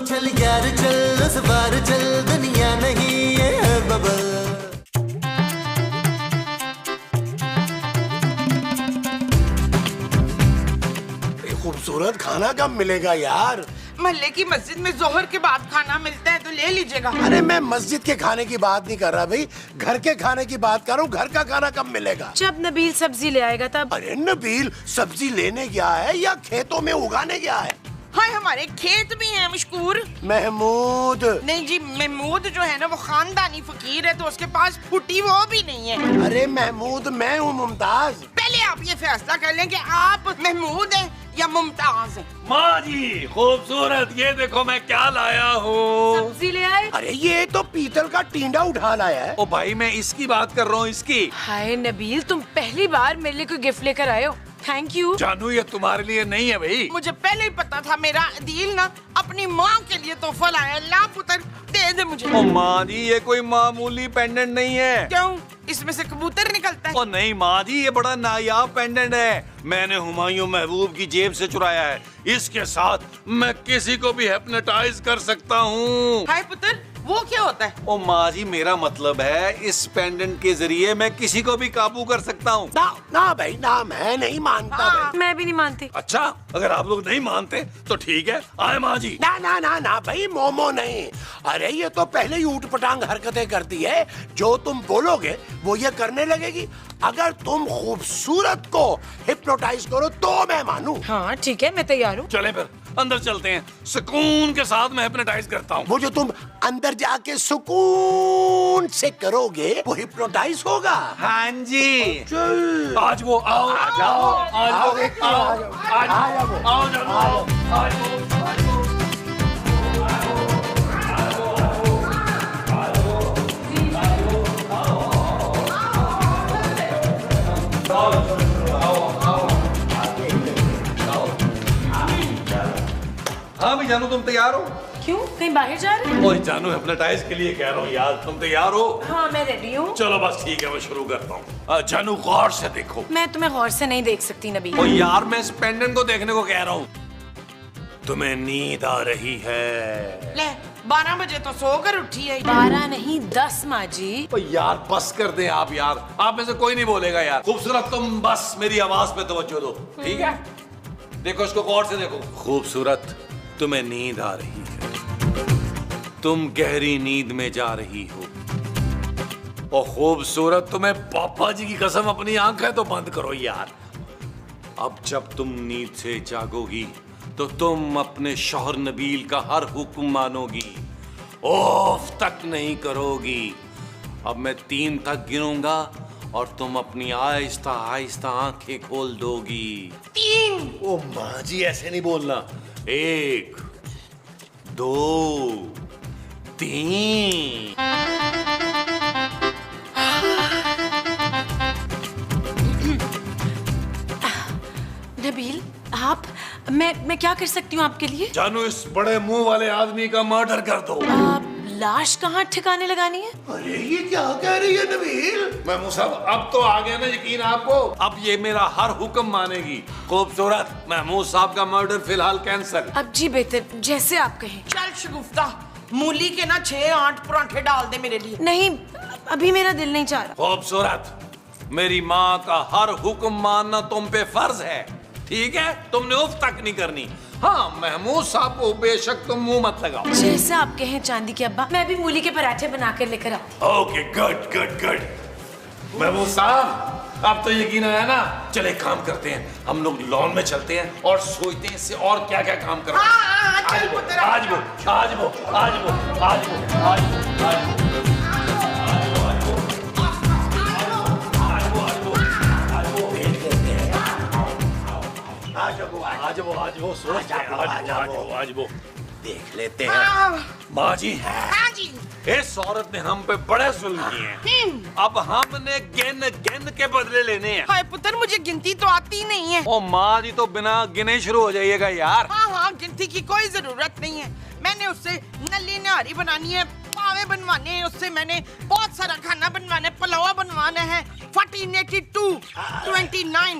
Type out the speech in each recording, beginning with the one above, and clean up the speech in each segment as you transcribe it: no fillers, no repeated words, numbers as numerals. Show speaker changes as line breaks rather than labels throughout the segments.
चल यार चल, इस बार चल, दुनिया नहीं ये है बबल।
खूबसूरत खाना कब मिलेगा यार?
महल्ले की मस्जिद में जोहर के बाद खाना मिलता है तो ले लीजिएगा।
अरे मैं मस्जिद के खाने की बात नहीं कर रहा भाई, घर के खाने की बात कर रहा हूँ। घर का खाना कब मिलेगा?
जब नबील सब्जी ले आएगा तब।
अरे नबील सब्जी लेने गया है या खेतों में उगाने गया है?
हाय हमारे खेत भी हैं मशकूर।
महमूद
नहीं जी, महमूद जो है ना वो खानदानी फकीर है तो उसके पास फुटी वो भी नहीं है।
अरे महमूद मैं हूँ मुमताज।
पहले आप ये फैसला कर लें कि आप महमूद हैं या मुमताज हैं।
माँ जी खूबसूरत, ये देखो मैं क्या लाया हूँ।
सब्जी ले आए?
अरे ये तो पीतल का टींडा उठा लाया है।
ओ भाई मैं इसकी बात कर रहा हूँ, इसकी।
हाय नबील, तुम पहली बार मेरे लिए कोई गिफ्ट लेकर आए हो। Thank you.
जानू ये तुम्हारे लिए नहीं है भाई।
मुझे पहले ही पता था मेरा अदील ना अपनी माँ के लिए तोहफा लाया। ला पुत्र दे दे मुझे।
ओ माँ जी ये कोई मामूली पेंडेंट नहीं है।
क्यों, इसमें से कबूतर निकलता है?
ओ नहीं माँ जी, ये बड़ा नायाब पेंडेंट है। मैंने हुमायूं महबूब की जेब से चुराया है। इसके साथ मैं किसी को भी हिप्नोटाइज कर सकता हूँ।
हाय पुत्र, वो क्या होता है?
ओ माँ जी मेरा मतलब है इस पेंडेंट के जरिए मैं किसी को भी काबू कर सकता हूँ।
ना ना भाई ना, मैं नहीं मानता भाई।
मैं भी नहीं मानती।
अच्छा अगर आप लोग नहीं मानते तो ठीक है, आए माँ जी।
ना ना ना ना भाई, मोमो नहीं। अरे ये तो पहले ही ऊट पटांग हरकतें करती है। जो तुम बोलोगे वो ये करने लगेगी। अगर तुम खूबसूरत को हिप्नोटाइज करो तो मैं मानूं।
हाँ ठीक है, मैं तैयार हूँ।
चले फिर अंदर चलते हैं, सुकून के साथ मैं हिप्नोटाइज करता हूँ।
वो जो तुम अंदर जाके सुकून से करोगे वो हिप्नोटाइज होगा।
हाँ जी।
चल।
आज वो आओ
आओ,
जाओ, आज
आओ,
वो
एक
आओ,
आ जाओ,
आज
आ जाओ,
वो आओ जाओ, आओ, आज वो हाँ भी जानू तुम तैयार हो?
क्यों, कहीं बाहर जा रहे हो?
ओए जानू हिप्नोटाइज के लिए कह रहा हूँ यार, तुम तैयार हो?
हाँ मैं रेडी हूँ।
चलो बस ठीक है, मैं शुरू करता हूँ। जानू गौर से देखो।
मैं तुम्हें गौर से नहीं देख सकती नबील।
ओ यार मैं इस पेंडेंट को देखने को कह रहा हूँ। तुम्हें नींद आ रही है?
ले 12 बजे तो सोकर उठी है।
12 नहीं 10 माँ जी।
ओ यार बस कर दे आप यार, आप में से कोई नहीं बोलेगा यार। खूबसूरत तुम बस मेरी आवाज पे तवज्जो दो, ठीक है? देखो इसको गौर से देखो। खूबसूरत तुम्हें नींद आ रही है, तुम गहरी नींद में जा रही हो। और खूबसूरत तुम्हें पापा जी की कसम अपनी आंखें तो बंद करो यार। अब जब तुम नींद से जागोगी तो तुम अपने शौहर नबील का हर हुक्म मानोगी, ओफ तक नहीं करोगी। अब मैं 3 तक गिनूंगा और तुम अपनी आहिस्ता आहिस्ता आंखें खोल दोगी।
3।
ओ माँ जी ऐसे नहीं बोलना। 1 2 3।
नबील आप, मैं क्या कर सकती हूँ आपके लिए?
जानू इस बड़े मुंह वाले आदमी का मर्डर कर दो।
आप लाश कहाँ ठिकाने लगानी है?
अरे ये क्या कह रही है नबील?
महमूद साहब अब तो आ गया ना यकीन आपको? अब ये मेरा हर हुक्म मानेगी। खूबसूरत महमूद साहब का मर्डर फिलहाल कैंसल।
अब जी बेहतर, जैसे आप कहें।
चल शगुफ्ता, मूली के ना 6-8 पराठे डाल दे मेरे लिए।
नहीं अभी मेरा दिल नहीं चाह रहा।
खूबसूरत मेरी माँ का हर हुक्म मानना तुम पे फर्ज है, ठीक है? तुमने उफ तक नहीं करनी। हाँ महमूद साहब को बेशक तुम मुंह मत लगाओ।
जैसे आप कहें चांदी के अब्बा, मैं भी मूली के पराठे बनाकर लेकर आती।
Okay good good good. Mahmood साहब अब तो यकीन आया ना? चले एक काम करते हैं, हम लोग लॉन में चलते हैं और सोचते हैं इससे और क्या क्या काम करते हैं।
हाँ, चल पुत्र।
आज वो आज वो आज वो आज वो आज वो आज वो आज वो
देख लेते हैं।
माँ जी
हाँ जी।
इस औरत ने हम पे बड़े जुल्म किए हैं। अब हमने गिन गिन के बदले लेने हैं।
हाय पुत्र, मुझे गिनती तो आती नहीं है।
ओ माँ जी तो बिना गिने शुरू हो जाइएगा यार।
हाँ गिनती की कोई जरूरत नहीं है। मैंने उससे नली नारी बनानी है, पावे बनवाने हैं, उससे मैंने बहुत सारा खाना बनवाना है, पुलाव बनवाना है। 1482 29।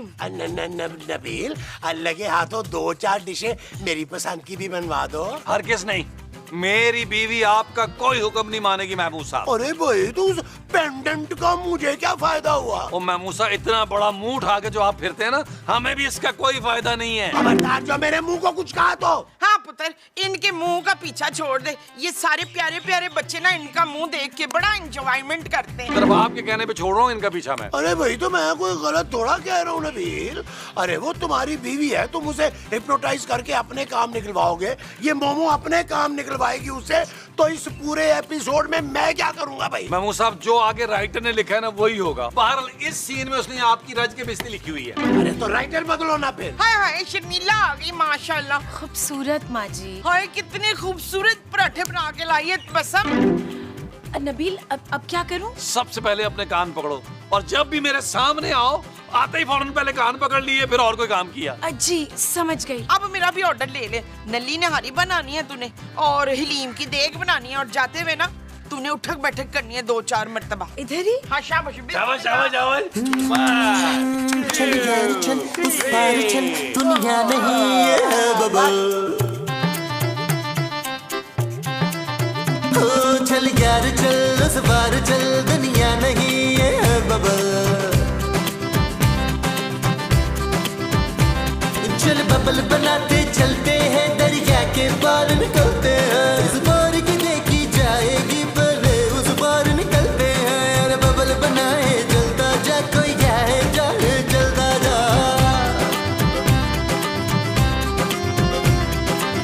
नबील लगे हाथों 2-4 डिशें मेरी पसंद की भी बनवा दो।
हर किस नहीं, मेरी बीवी आपका कोई हुक्म नहीं मानेगी महमूद साहब।
अरे भाई तो उस पेंडेंट का मुझे क्या फायदा हुआ?
ओ महमूद साहब, इतना बड़ा मुंह उठा के जो आप फिरते हैं ना, हमें भी इसका कोई फायदा नहीं है।
खबरदार जो मेरे मुंह को कुछ कहा तो।
हाँ पुत्र, इनके मुंह का पीछा छोड़ दे। ये सारे प्यारे प्यारे बच्चे ना इनका मुंह देख के बड़ा एंजॉयमेंट करते हैं।
सिर्फ आपके कहने पे छोड़ रहा हूँ इनका पीछा मैं।
अरे भाई तो मैं कोई गलत थोड़ा कह रहा हूँ नबील। अरे वो तुम्हारी बीवी है, तुम उसे हिप्नोटाइज करके अपने काम निकलवाओगे, ये मोमो अपने काम निकलवाएगी उसे, तो इस पूरे एपिसोड में मैं क्या करूंगा भाई?
महमूद साहब, जो आगे राइटर ने लिखा है ना वही होगा। बहरहाल इस सीन में उसने आपकी रज के बिस्ती लिखी हुई है।
अरे तो राइटर बदलो ना फिर।
हाय हाय, शर्मिला आ गई माशाल्लाह।
खूबसूरत माँ जी।
हाय कितने खूबसूरत पराठे बना के लाई है बसम।
नबील अब क्या करूं?
सबसे पहले अपने कान पकड़ो, और जब भी मेरे सामने आओ, आते ही फौरन पहले कान पकड़ लिए, फिर और कोई काम किया।
जी समझ गई।
अब मेरा भी ऑर्डर ले ले। नली निहारी बनानी है तूने, और हलीम की देग बनानी है, और जाते हुए ना तूने उठक बैठक करनी है 2-4 मरतबा।
इधर ही?
हाँ शाबाश
शाबाश शाबाश शाबाश।
चल यार चल इस बार चल, दुनिया नहीं है बबल। ओ चल यार चल इस बार चल, दुनिया नहीं है बबल। चल बबल बनाते चलते हैं, दरिया के पार निकलते हैं। इस बार की देखी जाएगी पहले उस बार निकलते हैं। अरे बबल बनाए जलता जा, कोई जाए जाए जलता जा।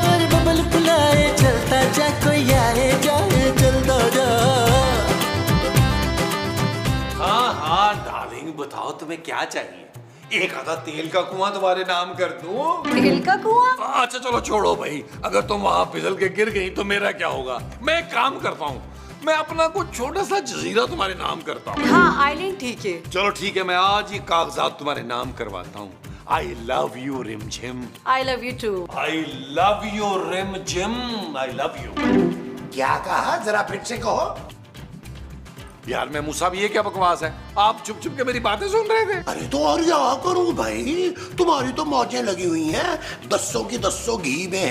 अरे बबल बुलाए जलता जा, कोई आए जाए जलता जा।
हाँ हाँ डार्लिंग, बताओ तुम्हें क्या चाहिए? एक आधा तेल का कुआं तुम्हारे नाम कर दूं?
तेल का कुआं?
अच्छा चलो छोड़ो भाई, अगर तुम वहां फिसल के गिर गई तो मेरा क्या होगा? मैं एक काम करता हूँ, मैं अपना कुछ छोटा सा जजीरा तुम्हारे नाम करता हूँ।
हाँ आइलैंड ठीक है।
चलो ठीक है, मैं आज ही कागजात तुम्हारे नाम करवाता हूँ। आई love you Rimjhim.
I love you too.
I love you Rimjhim. I love you.
क्या कहा? जरा फिर से कहो।
यार मैं मुसाब, ये क्या बकवास है? आप चुप चुप के मेरी बातें सुन रहे थे।
अरे तो और क्या करूं भाई, तुम्हारी तो मौजें लगी हुई हैं, 10 की 10 घी में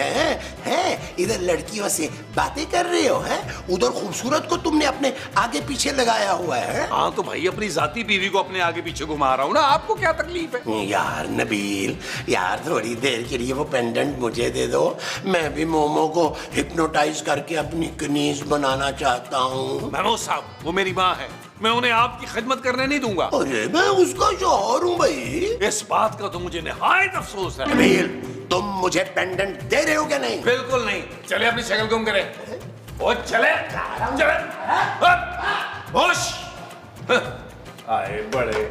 हैं। इधर लड़कियों से बातें कर रहे हो, हैं उधर खूबसूरत को तुमने अपने आगे पीछे लगाया हुआ है।
हाँ तो भाई अपनी जाती बीवी को अपने आगे पीछे घुमा रहा हूँ ना, आपको क्या तकलीफ है?
यार नबील, यार थोड़ी देर के लिए वो पेंडेंट मुझे दे दो, मैं भी मोमो को हिप्नोटाइज करके अपनी कनीज बनाना चाहता हूँ।
महमूद साहब, वो मेरी माँ है, मैं उन्हें आपकी खिदमत करने नहीं दूंगा।
अरे मैं उसका शौहर हूँ भाई।
इस बात का तो मुझे निहायत अफसोस है।
नबील, तुम मुझे पेंडेंट दे रहे हो क्या? नहीं
बिल्कुल नहीं। चले अपनी शक्ल गुम करे। ओ चले चले। होश। आए बड़े।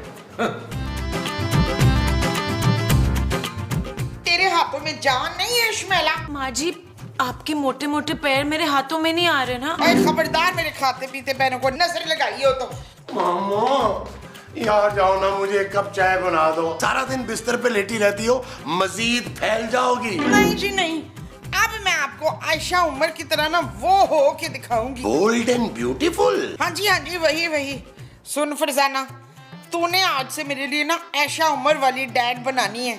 तेरे हाथों में जान नहीं है शर्मिला?
माँ जी आपके मोटे मोटे पैर मेरे हाथों में नहीं आ रहे ना।
खबरदार मेरे खाते पीते पैरों को नजर लगाई हो तो।
मामो यहाँ जाओ ना, मुझे एक कप चाय बना दो। सारा दिन बिस्तर पे लेटी रहती हो, मजीद फैल जाओगी।
नहीं जी नहीं, अब मैं आपको आयशा उमर की तरह ना वो हो के दिखाऊंगी।
Bold and beautiful.
हाँ जी वही। सुन फरजाना, तूने आज से मेरे लिए ना आयशा उमर वाली डाइट बनानी है,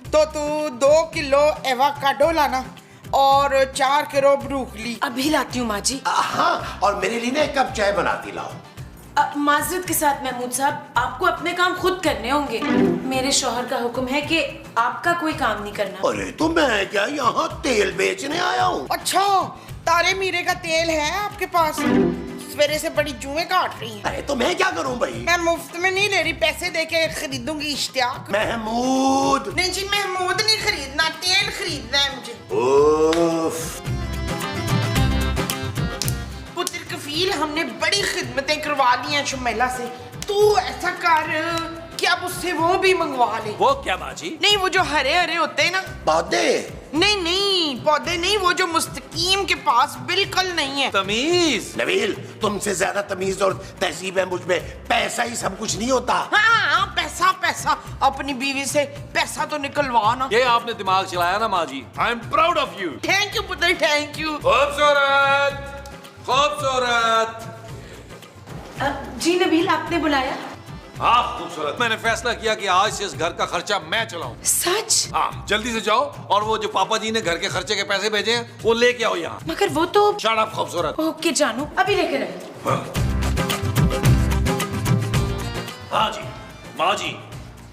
तो तू 2 किलो एवोकाडो लाना और 4 किलो ब्रोकली।
अभी लाती हूँ माँ जी।
हाँ, और मेरे लिए ना एक कप चाय बनाती लाओ।
माजरत के साथ महमूद साहब, आपको अपने काम खुद करने होंगे। मेरे शौहर का हुक्म है कि आपका कोई काम नहीं करना।
अरे तो मैं क्या यहाँ तेल बेचने आया हूँ?
अच्छा, तारे मीरे का तेल है आपके पास? सवेरे से बड़ी जुएं काट रही हैं।
अरे तो मैं क्या करूँ भाई?
मैं मुफ्त में नहीं ले रही, पैसे देके खरीदूंगी। इश्तियाक।
महमूद।
नहीं जी, महमूद नहीं खरीदना, तेल खरीदना है मुझे।
उफ।
पुत्र कफील, हमने बड़ी खिदमतें करवा दी हैं शर्मिला से। तू ऐसा कर कि अब उससे वो भी मंगवा ले।
वो क्या बाजी?
नहीं, वो जो हरे हरे होते हैं ना
पौधे।
नहीं पौधे नहीं, वो जो मुस्तकीम के पास बिल्कुल नहीं है।
तमीज।
नबील, तुमसे ज्यादा तमीज और तहजीब है मुझ में। पैसा ही सब कुछ नहीं होता।
हाँ, पैसा अपनी बीवी से पैसा तो निकलवा ना।
ये आपने दिमाग चलाया ना माँ जी। I am proud of you.
Thank you पुत्र, थैंक यू।
खूबसूरत।
जी नबील, आपने बुलाया?
हाँ खूबसूरत, मैंने फैसला किया कि आज से इस घर का खर्चा मैं चलाऊं।
सच?
हाँ, जल्दी से जाओ और वो जो पापा जी ने घर के खर्चे के पैसे भेजे हैं वो लेके आओ यहाँ।
मगर वो तो।
शट अप खूबसूरत।
ओके जानू, अभी लेकर आए।
हाँ जी माँ जी,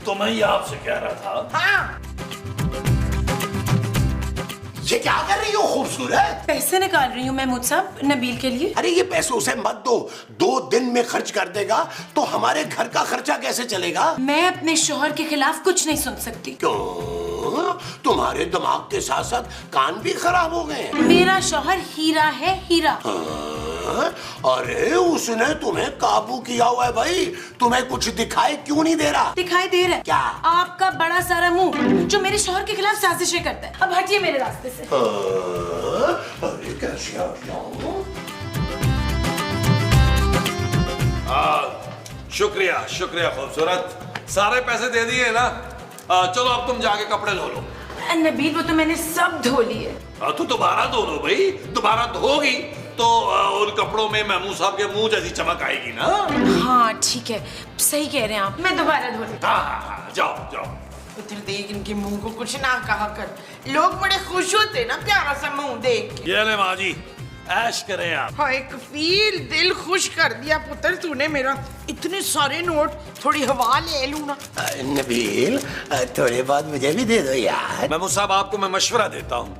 तो मैं ये आपसे कह रहा था।
हाँ,
ये क्या कर रही हो खूबसूरत?
पैसे निकाल रही हूँ महमूद साहब, नबील के लिए।
अरे ये पैसे उसे मत दो, 2 दिन में खर्च कर देगा तो हमारे घर का खर्चा कैसे चलेगा?
मैं अपने शौहर के खिलाफ कुछ नहीं सुन सकती।
क्यों? तुम्हारे दिमाग के साथ साथ कान भी खराब हो गए हैं।
मेरा शौहर हीरा है, हीरा।
हाँ? अरे उसने तुम्हें काबू किया हुआ है भाई, तुम्हें कुछ दिखाई क्यों नहीं दे रहा?
दिखाई दे रहा है।
क्या?
आपका बड़ा सारा मुंह जो मेरे शौहर के खिलाफ साजिशें करता है। अब हटिए मेरे रास्ते से।
अरे कैसे आ जाऊं?
शुक्रिया शुक्रिया खूबसूरत, सारे पैसे दे दिए ना। चलो अब तुम जाके कपड़े धो लो।
नबील वो तो मैंने सब धो लिए।
तो दोबारा धो लो भाई, दोबारा धोगी तो उन कपड़ों में महमूद साहब के मुंह जैसी चमक आएगी ना।
हाँ ठीक है, सही कह रहे हैं आप, मैं दोबारा धो लेती
हाँ, जाओ जाओ।
पुत्र देख इनके मुंह को कुछ ना कहा कर, लोग बड़े खुश होते ना प्यारा सा मुंह देख के।
ये ले माँ जी, ऐश करें आप।
हाय कफील, दिल खुश कर दिया पुत्र तूने मेरा। इतने सारे नोट, थोड़ी हवा ले लूं ना।
नबील थोड़े बाद मुझे भी दे दो यार।
महमूद साहब आपको मैं मशवरा देता हूँ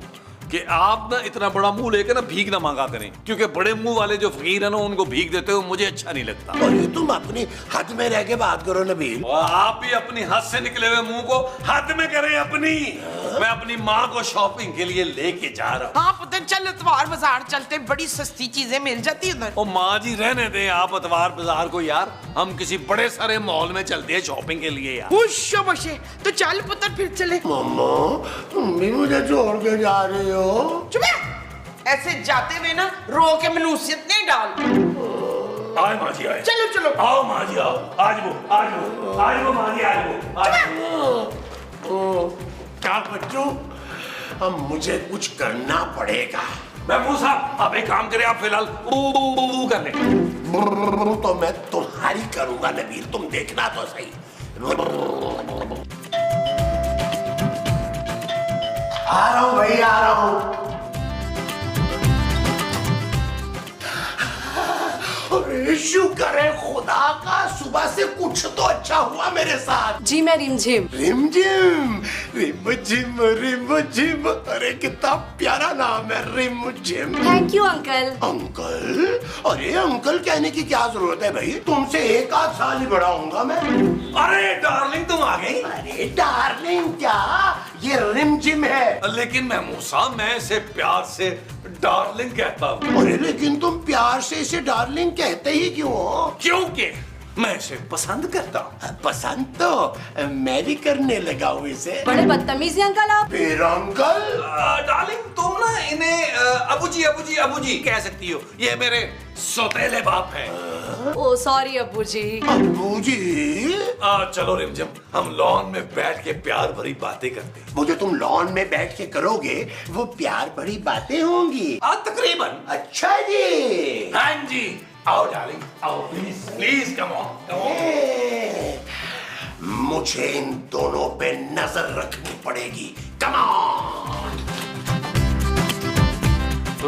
कि आप ना इतना बड़ा मुंह लेकर ना भीख ना मांगा करें, क्योंकि बड़े मुंह वाले जो फकीर है ना उनको भीख देते हो मुझे अच्छा नहीं लगता।
और ये तुम अपनी हद में रह के बात करो नबील।
और आप भी अपनी हद से निकले हुए मुंह को हद में करें अपनी। मैं अपनी माँ को शॉपिंग के लिए लेके जा रहा हूँ।
हाँ पुत्र चल इतवार बाजार चलते, बड़ी सस्ती चीजें मिल जाती उधर।
ओ माँ जी रहने दें आप अतवार बाजार को यार, हम किसी बड़े सारे मॉल में चलते हैं शॉपिंग के लिए यार।
खुश बशे तो चल पुत्र फिर चले।
मम्मा तुम भी मुझे छोड़ के जा रही हो?
चुप है। ऐसे जाते हुए ना रो के मनुष्यत नहीं डाल।
आए माँ जी आए।
चलो चलो।
आओ माँ जी आओ, आज वो माँ जी आज वो।
क्या बच्चों, अब मुझे कुछ करना पड़ेगा।
महमूद साहब आप एक काम करें, आप फिलहाल कर ले।
तो मैं तुम्हारी करूंगा नबील, तुम देखना तो सही। आ रहा हूं भाई, आ रहा हूं। अरे शुक्र है खुदा का, सुबह से कुछ तो अच्छा हुआ मेरे साथ।
जी मैं रिमझिम।
रिमझिम रिमझिम रिमझिम, अरे कितना प्यारा नाम है रिमझिम।
Thank you uncle.
अंकल? अरे अंकल कहने की क्या जरूरत है भाई, तुमसे 1 आध साल ही बड़ा हूँगा मैं।
अरे डार्लिंग तुम आ गई।
अरे डार्लिंग क्या, ये रिमझिम है।
लेकिन महमूद साहब मैं इसे प्यार से डार्लिंग कहता हूँ।
अरे लेकिन तुम प्यार से इसे डार्लिंग कहते ही क्यों हो?
क्योंकि मैं इसे पसंद करता हूँ।
पसंद तो मैं भी करने लगा हूँ इसे।
बड़े बदतमीज हैं अंकल आप।
फिर अंकल?
डार्लिंग तुम ना इन्हें अबू जी कह सकती हो, ये मेरे सौतेले बाप हैं।
ओ सॉरी अब्बू जी।
अब्बू जी?
चलो रिमझिम हम लॉन में बैठ के प्यार भरी बातें करते हैं।
वो जो तुम लॉन में बैठ के करोगे वो प्यार भरी बातें होंगी?
तकरीबन।
अच्छा जी।
हाँ जी, आओ डार्लिंग आओ, प्लीज प्लीज कम ऑन।
मुझे इन दोनों पे नजर रखनी पड़ेगी। Come on.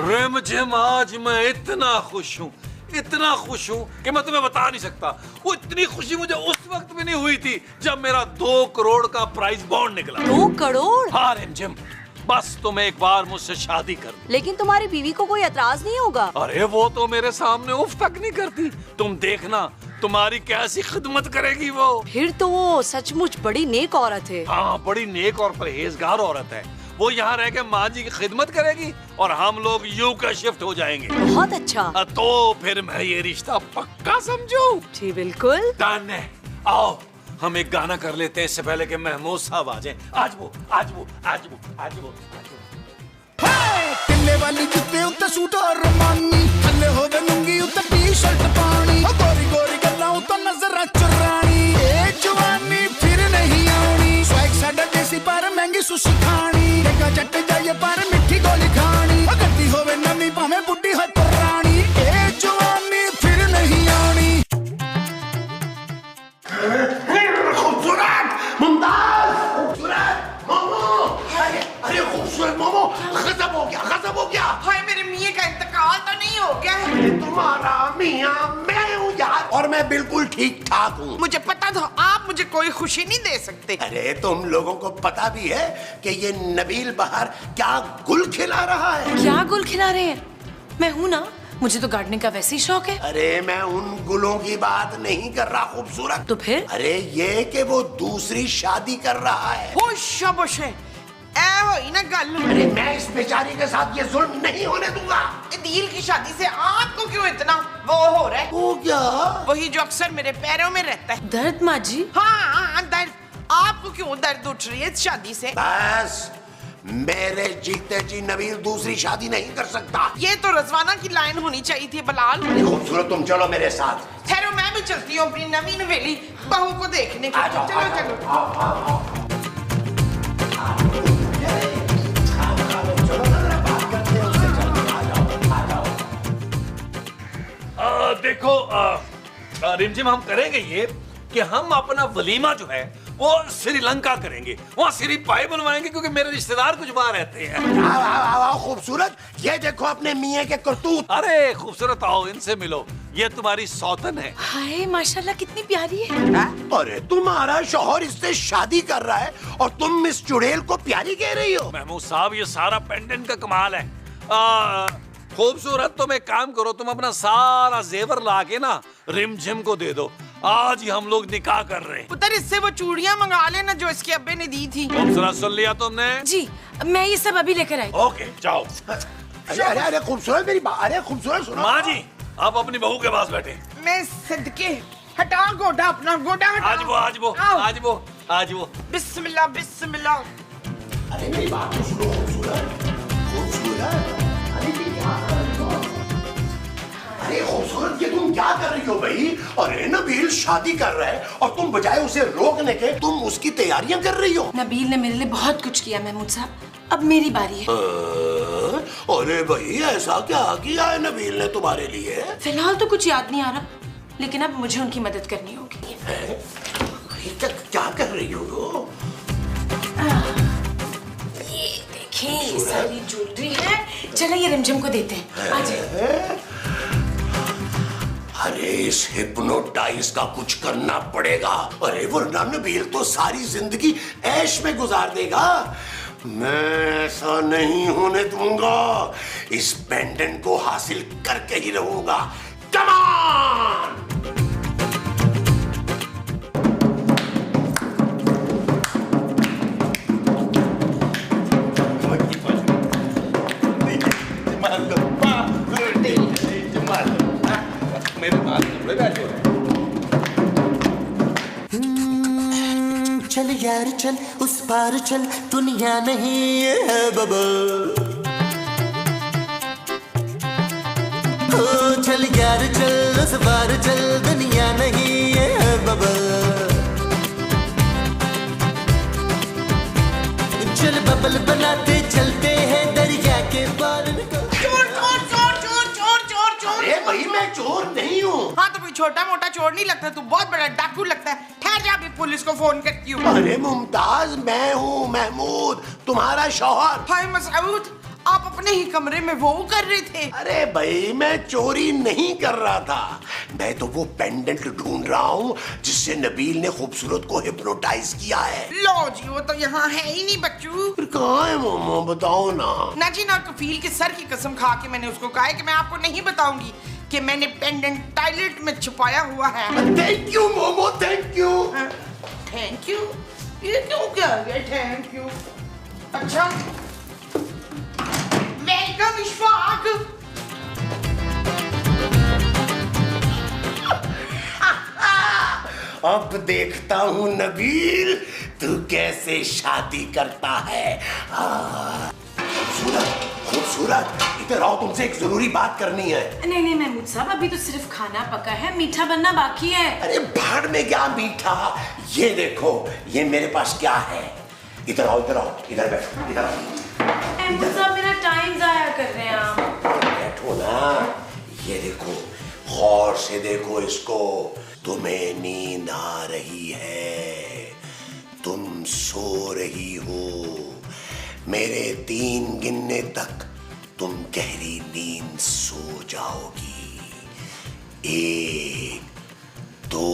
रिमझिम आज मैं इतना खुश हूँ कि मैं तुम्हें बता नहीं सकता। वो इतनी खुशी मुझे उस वक्त भी नहीं हुई थी जब मेरा 2 करोड़ का प्राइस बॉन्ड निकला।
2 करोड़?
हाँ रिमझिम, बस तुम एक बार मुझसे शादी कर।
लेकिन तुम्हारी बीवी को कोई एतराज नहीं होगा?
अरे वो तो मेरे सामने उफ तक नहीं करती, तुम देखना तुम्हारी कैसी खिदमत करेगी वो।
फिर तो वो सचमुच बड़ी नेक औरत है।
हाँ बड़ी नेक और परहेजगार औरत है। वो यहाँ रह के माँ जी की खिदमत करेगी और हम लोग यूके शिफ्ट हो जाएंगे।
बहुत अच्छा।
तो फिर मैं ये रिश्ता पक्का समझू।
जी बिल्कुल।
डन है। आओ हम एक गाना कर लेते हैं इससे पहले कि महमूद साहब आ जाएं। आज वो
किले वाली जुत्ते उत्ते सूट और रमानी, थल्ले होवे लुंगी उत्ते टी-शर्ट पानी, गोरी गोरी गल्लां उत्ते नजरां चुरानी, ए जवानी फिर नहीं आनी, स्वैग साडा देसी पर महंगी सुशी खानी, देखा जट जाए पर मिठी गोली खानी, गड्डी होवे नवी भावें बुड्ढी हो पुरानी, ए जवानी फिर नहीं आनी।
इंतकाल तो नहीं हो गया है?
ये तुम्हारा मियाँ मैं हूँ यार, और मैं बिल्कुल ठीक ठाक हूँ।
मुझे पता था आप मुझे कोई खुशी नहीं दे सकते।
अरे तुम लोगों को पता भी है कि ये नबील बाहर क्या गुल खिला रहा है?
क्या गुल खिला रहे हैं? मैं हूँ ना, मुझे तो गार्डनिंग का वैसे ही शौक है।
अरे मैं उन गुलों की बात नहीं कर रहा खूबसूरत।
तो फिर?
अरे ये कि वो दूसरी शादी कर रहा है।
शाबाश है, ऐ होई ना गल।
अरे मैं इस बेचारी के साथ ये जुल्म नहीं होने दूंगा।
दिल की शादी से आपको क्यों इतना वो हो रहा है?
वो क्या?
वही जो अक्सर मेरे पैरों में रहता है।
दर्द माँ जी?
हाँ दर्द। आपको क्यों दर्द उठ रही है इस शादी से?
बस मेरे जीते जी नबील दूसरी शादी नहीं कर सकता।
ये तो रजवाना की लाइन होनी चाहिए थी बलाल।
खूबसूरत तुम चलो मेरे साथ।
ठहरो, मैं भी चलती हूँ अपनी नवी नवेली बहू को देखने के लिए। चलो चलो।
देखो रिमझिम, हम करेंगे ये कि हम अपना वलीमा जो है वो श्रीलंका करेंगे, वहाँ श्री पाई बनवाएंगे, क्योंकि मेरे रिश्तेदार कुछ वहाँ रहते हैं।
आओ खूबसूरत, ये देखो अपने मियाँ के करतूत।
अरे खूबसूरत, आओ इनसे मिलो, ये तुम्हारी सौतन है।
हाय माशाल्लाह, कितनी प्यारी है।
अरे तुम्हारा शौहर इससे शादी कर रहा है और तुम इस चुड़ैल को प्यारी कह रही हो?
महमूद साहब, ये सारा पेंडेंट का कमाल है। खूबसूरत, तुम एक काम करो, तुम अपना सारा जेवर लाके ना रिमझिम को दे दो। आज ही हम लोग निकाह कर रहे हैं।
पुत्र, इससे वो चूड़ियां मंगा लेना जो इसके अब्बे ने दी थी।
खूबसूरत, सुन लिया तुमने?
जी, मैं ये सब अभी लेकर आई।
ओके, जाओ।
अरे खूबसूरत मेरी बात। अरे खूबसूरत सुनो।
माँ जी, आप अपनी बहू के पास बैठे।
मैं सदके हटा गोटा, अपना गोटा हटा।
आज वो
बिस्मिल्लाह बिस्मिल्लाह।
अरे मेरी बात तो सुनो खूबसूरत। अरे क्या कर रही हो? अरे खूबसूरत, ये तुम क्या कर रही हो भाई? अरे नबील शादी कर रहा है और तुम बजाय उसे रोकने के तुम उसकी तैयारियां कर रही हो।
नबील ने मेरे लिए बहुत कुछ किया महमूद साहब, अब मेरी बारी है।
अरे भाई, ऐसा क्या किया है नबील ने तुम्हारे लिए?
फिलहाल तो कुछ याद नहीं आ रहा, लेकिन अब मुझे उनकी मदद करनी होगी।
क्या कर रही हो?
ये देखिए, ये सारी ज्वेलरी है। चलो ये रिमझिम को देते हैं। आ जाइए।
अरे इस हिप्नोटाइज का कुछ करना पड़ेगा। अरे वरना नबील तो सारी जिंदगी ऐश में गुजार देगा। मैं ऐसा नहीं होने दूंगा। इस पेंडेंट को हासिल करके ही रहूंगा। Come on! चल यार चल, उस पार चल, दुनिया नहीं है बबल। ओ चल यार चल, उस पार चल, दुनिया नहीं है बबल। चल बबल बनाते चलते हैं दरिया के पार।
चोर चोर चोर चोर चोर चोर चोर।
अरे भाई, मैं चोर नहीं हूँ।
हाँ तो कोई छोटा मोटा चोर नहीं लगता, तू बहुत बड़ा डाकू लगता है। ठहर जा, अभी पुलिस को फोन करती हूँ।
अरे मुमताज, मैं हूँ महमूद, तुम्हारा शौहर।
हाय मसऊद, आप अपने ही कमरे में वो कर रहे थे?
अरे भाई, मैं चोरी नहीं कर रहा था। मैं तो वो पेंडेंट ढूंढ रहा हूँ जिससे नबील ने खूबसूरत को हिप्नोटाइज किया है।
लो जी, वो तो यहाँ है ही नहीं बच्चू।
फिर कहाँ है मोमो, बताओ ना।
ना जी ना, कफील के सर की कसम खा के मैंने उसको कहा है कि मैं आपको नहीं बताऊंगी कि मैंने पेंडेंट टॉयलेट में छुपाया हुआ है।
Thank you momo, thank you.
Thank you? ये क्यों कह गए थैंक यू? अच्छा, वेलकम इशफाक।
अब देखता हूँ नबील, तू कैसे शादी करता है। खूबसूरत, खूबसूरत, इधर आओ, तुमसे एक जरूरी बात करनी है।
नहीं नहीं महमूद साहब, अभी तो सिर्फ खाना पका है, मीठा बनना बाकी है।
अरे भाड़ में क्या मीठा। ये देखो, ये मेरे पास क्या है। इधर आओ, इधर आओ, इधर बैठो, इधर आओ।
महमूद साहब, मेरा टाइम जाया कर रहे हैं आप।
बैठो ना। ये देखो, गौर से देखो इसको। तुम्हें नींद आ रही है, तुम सो रही हो। मेरे 3 गिनने तक तुम गहरी नींद सो जाओगी। 1 2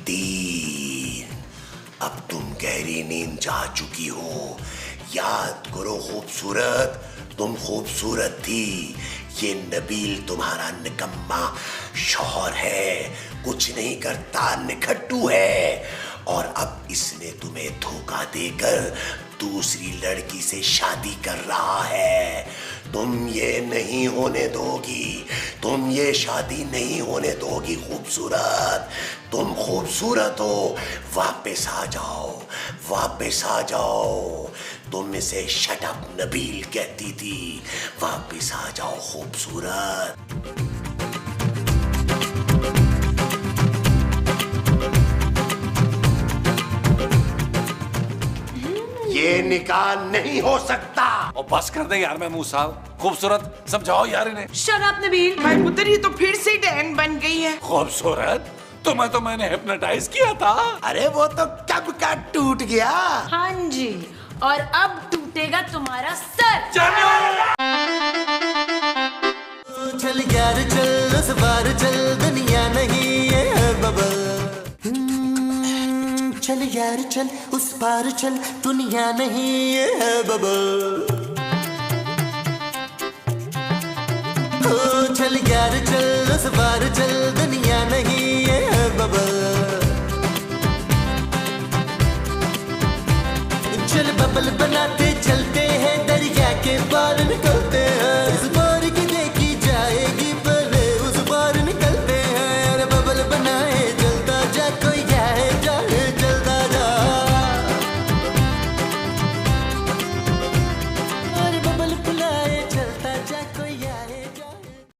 3। अब तुम गहरी नींद जा चुकी हो। याद करो खूबसूरत, तुम खूबसूरत थी। ये नबील तुम्हारा निकम्मा शौहर है, कुछ नहीं करता, निखट्टू है। और अब इसने तुम्हें धोखा देकर दूसरी लड़की से शादी कर रहा है। तुम ये नहीं होने दोगी, तुम ये शादी नहीं होने दोगी खूबसूरत। तुम खूबसूरत हो, वापस आ जाओ, वापस आ जाओ। तुम इसे शट अप नबील कहती थी, वापस आ जाओ खूबसूरत। ये निकाह नहीं हो सकता।
और बस कर दे यार महमूद साहब, खूबसूरत समझाओ यार इन्हें।
Shut up Nabeel.
भाई पुत्र ये तो फिर से डैन बन गई है।
खूबसूरत, तुम्हें तो मैंने हिप्नोटाइज किया था।
अरे वो तो कब का टूट गया।
हाँ जी, और अब टूटेगा तुम्हारा सर।
चल यार चल, उस बार चल, दुनिया नहीं है बबल। चल यार चल, उस पार चल, दुनिया नहीं है बबल। चल यार चल, उस पार चल।